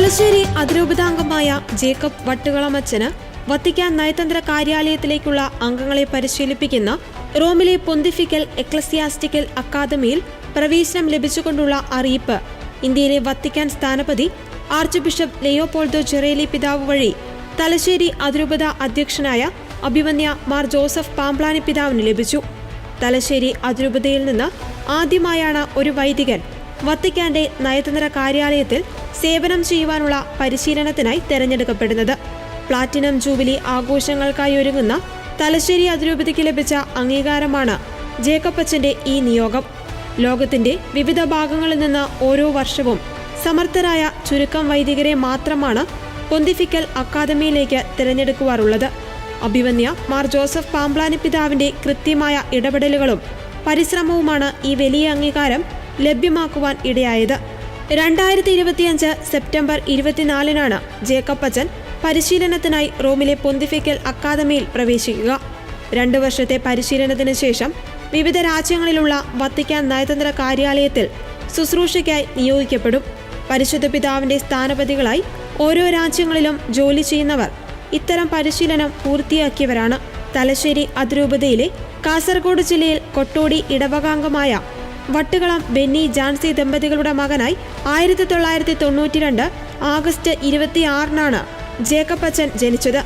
Thalassery അതിരൂപതാംഗമായ Jacob വട്ടുകളമച്ചന് Vatican നയതന്ത്ര കാര്യാലയത്തിലേക്കുള്ള അംഗങ്ങളെ പരിശീലിപ്പിക്കുന്ന റോമിലെ പൊന്തിഫിക്കൽ എക്ലസിയാസ്റ്റിക്കൽ അക്കാദമിയിൽ പ്രവേശനം ലഭിച്ചുകൊണ്ടുള്ള അറിയിപ്പ് ഇന്ത്യയിലെ വത്തിക്കാൻ സ്ഥാനപതി ആർച്ച് ബിഷപ്പ് ലെയോപോൾഡോ ജെറേലി പിതാവ് വഴി തലശ്ശേരി അതിരൂപത അധ്യക്ഷനായ അഭിവന്യ മാർ ജോസഫ് പാംപ്ലാനി പിതാവിന് ലഭിച്ചു. തലശ്ശേരി അതിരൂപതയിൽ നിന്ന് ആദ്യമായാണ് ഒരു വൈദികൻ വത്തിക്കാന്റെ നയതന്ത്ര കാര്യാലയത്തിൽ സേവനം ചെയ്യുവാനുള്ള പരിശീലനത്തിനായി തെരഞ്ഞെടുക്കപ്പെടുന്നത്. പ്ലാറ്റിനം ജൂബിലി ആഘോഷങ്ങൾക്കായി ഒരുങ്ങുന്ന തലശ്ശേരി അതിരൂപതയ്ക്ക് ലഭിച്ച അംഗീകാരമാണ് ജേക്കബ് അച്ചന്റെ ഈ നിയോഗം. ലോകത്തിന്റെ വിവിധ ഭാഗങ്ങളിൽ നിന്ന് ഓരോ വർഷവും സമർത്ഥരായ ചുരുക്കം വൈദികരെ മാത്രമാണ് പൊന്തിഫിക്കൽ അക്കാദമിയിലേക്ക് തിരഞ്ഞെടുക്കുവാറുള്ളത്. അഭിവന്യ മാർ ജോസഫ് പാംപ്ലാനി പിതാവിന്റെ കൃത്യമായ ഇടപെടലുകളും പരിശ്രമവുമാണ് ഈ വലിയ അംഗീകാരം ലഭ്യമാക്കുവാൻ ഇടയായത്. 2025 സെപ്റ്റംബർ 24-നാണ് ജേക്കബ് അച്ചൻ പരിശീലനത്തിനായി റോമിലെ പൊന്തിഫിക്കൽ അക്കാദമിയിൽ പ്രവേശിക്കുക. 2 വർഷത്തെ പരിശീലനത്തിന് ശേഷം വിവിധ രാജ്യങ്ങളിലുള്ള വത്തിക്കാൻ നയതന്ത്ര കാര്യാലയത്തിൽ ശുശ്രൂഷയ്ക്കായി നിയോഗിക്കപ്പെടും. പരിശുദ്ധ പിതാവിന്റെ സ്ഥാനപതികളായി ഓരോ രാജ്യങ്ങളിലും ജോലി ചെയ്യുന്നവർ ഇത്തരം പരിശീലനം പൂർത്തിയാക്കിയവരാണ്. തലശ്ശേരി അതിരൂപതയിലെ കാസർഗോഡ് ജില്ലയിൽ കൊട്ടോടി ഇടവകാംഗമായ വട്ടുകളം ബെന്നി ജാൻസി ദമ്പതികളുടെ മകനായി 1992 ആഗസ്റ്റ് 26-നാണ് ജേക്കബ് അച്ചൻ ജനിച്ചത്.